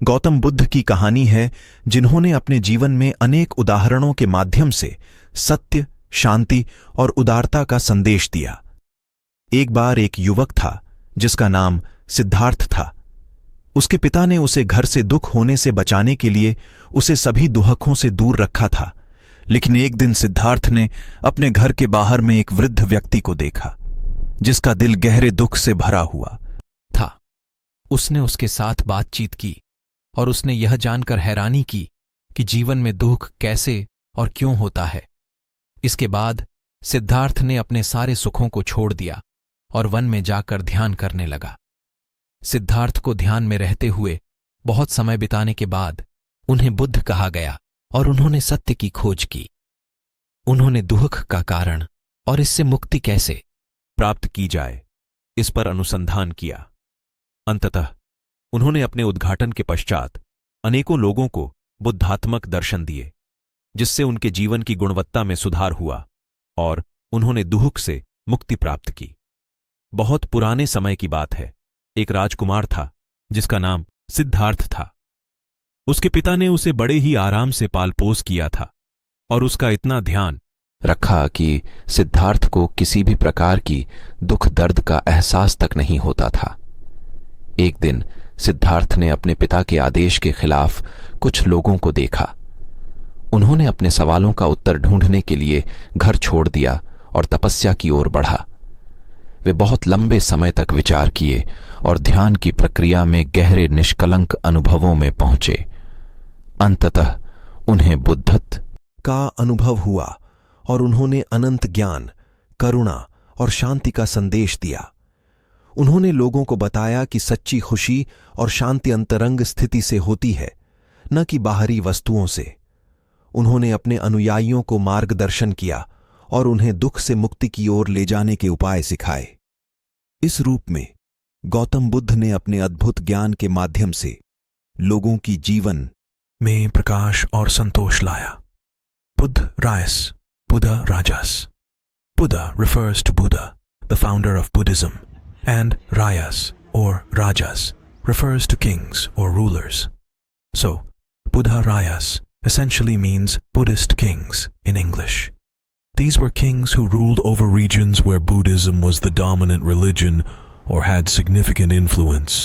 गौतम बुद्ध की कहानी है, जिन्होंने अपने जीवन में अनेक उदाहरणों के माध्यम से सत्य, शांति और उदारता का संदेश दिया। एक बार एक युवक था जिसका नाम सिद्धार्थ था। उसके पिता ने उसे घर से दुख होने से बचाने के लिए उसे सभी दुहकों से दूर रखा था। लेकिन एक दिन सिद्धार्थ ने अपने घर के बाहर में एक वृद्ध व्यक्ति को देखा, जिसका दिल गहरे दुख से भरा हुआ था। उसने उसके साथ बातचीत की और उसने यह जानकर हैरानी की कि जीवन में दुख कैसे और क्यों होता है। इसके बाद सिद्धार्थ ने अपने सारे सुखों को छोड़ दिया और वन में जाकर ध्यान करने लगा। सिद्धार्थ को ध्यान में रहते हुए बहुत समय बिताने के बाद उन्हें बुद्ध कहा गया और उन्होंने सत्य की खोज की। उन्होंने दुख का कारण और इससे मुक्ति कैसे प्राप्त की जाए, इस पर अनुसंधान किया। अंततः उन्होंने अपने उद्घाटन के पश्चात अनेकों लोगों को बुद्धात्मक दर्शन दिए, जिससे उनके जीवन की गुणवत्ता में सुधार हुआ और उन्होंने दुख से मुक्ति प्राप्त की। बहुत पुराने समय की बात है। एक राजकुमार था जिसका नाम सिद्धार्थ था। उसके पिता ने उसे बड़े ही आराम से पाल पोस किया था और उसका इतना ध्यान रखा कि सिद्धार्थ को किसी भी प्रकार की दुख दर्द का एहसास तक नहीं होता था। एक दिन सिद्धार्थ ने अपने पिता के आदेश के खिलाफ कुछ लोगों को देखा। उन्होंने अपने सवालों का उत्तर ढूंढने के लिए घर छोड़ दिया और तपस्या की ओर बढ़ा। वे बहुत लंबे समय तक विचार किए और ध्यान की प्रक्रिया में गहरे निष्कलंक अनुभवों में पहुंचे। अंततः उन्हें बुद्धत्व का अनुभव हुआ और उन्होंने अनंत ज्ञान, करुणा और शांति का संदेश दिया। उन्होंने लोगों को बताया कि सच्ची खुशी और शांति अंतरंग स्थिति से होती है, न कि बाहरी वस्तुओं से। उन्होंने अपने अनुयायियों को मार्गदर्शन किया और उन्हें दुख से मुक्ति की ओर ले जाने के उपाय सिखाए। इस रूप में गौतम बुद्ध ने अपने अद्भुत ज्ञान के माध्यम से लोगों की जीवन में प्रकाश और संतोष लाया। Buddha rice, Buddha Rajas. Buddha refers to Buddha, the founder of Buddhism, and Rayas or Rajas refers to kings or rulers. So, Buddha Rayas essentially means Buddhist kings in English. These were kings who ruled over regions where Buddhism was the dominant religion or had significant influence.